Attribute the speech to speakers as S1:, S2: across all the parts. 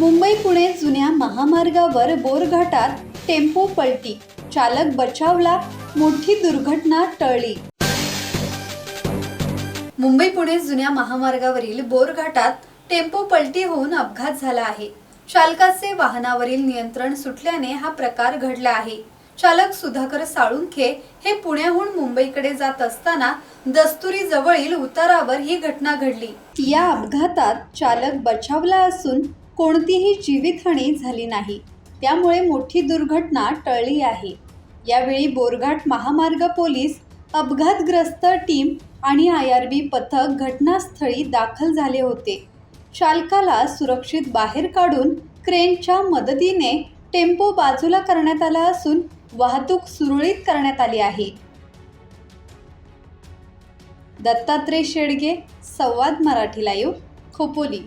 S1: मुंबई पुणे जुन्या महामार्गावर बोरघाटात टेम्पो पलटी, चालक बचावला, मोठी दुर्घटना टळली। मुंबई पुणे जुन्या महामार्गावरील बोरघाटात टेम्पो पलटी होऊन अपघात झाला आहे। चालकाचे वाहनावरील नियंत्रण सुटल्याने हा प्रकार घडला आहे। चालक सुधाकर साळुंखे हे पुण्याहून मुंबईकडे जात असताना दस्तुरी जवळील उतारावर ही घटना घडली। या अपघातात चालक बचावला असून कोणतीही जीवितहानी झाली नाही, त्यामुळे मोठी दुर्घटना टळली आहे। यावेळी बोरघाट महामार्ग पोलीस, अपघातग्रस्त टीम आणि IRB पथक घटनास्थळी दाखल झाले होते। चालकाला सुरक्षित बाहेर काढून क्रेनच्या मदतीने टेम्पो बाजूला करण्यात आला असून वाहतूक सुरळीत करण्यात आली आहे। दत्तात्रय शेडगे, संवाद मराठी लाईव्ह, खोपोली।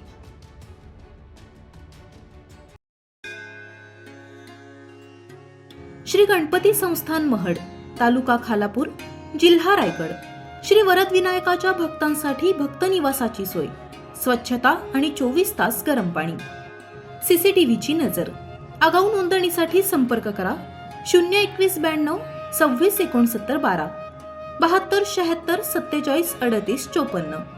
S2: श्री गणपती संस्थान महड, तालुका खालापूर, जिल्हा रायगड। श्री वरदविनायकाच्या भक्तांसाठी भक्त निवासाची सोय, स्वच्छता आणि 24 तास गरम पाणी, CCTVची नजर। आगाऊ नोंदणीसाठी संपर्क करा 02192 26 69 12 72 76 47 38 54।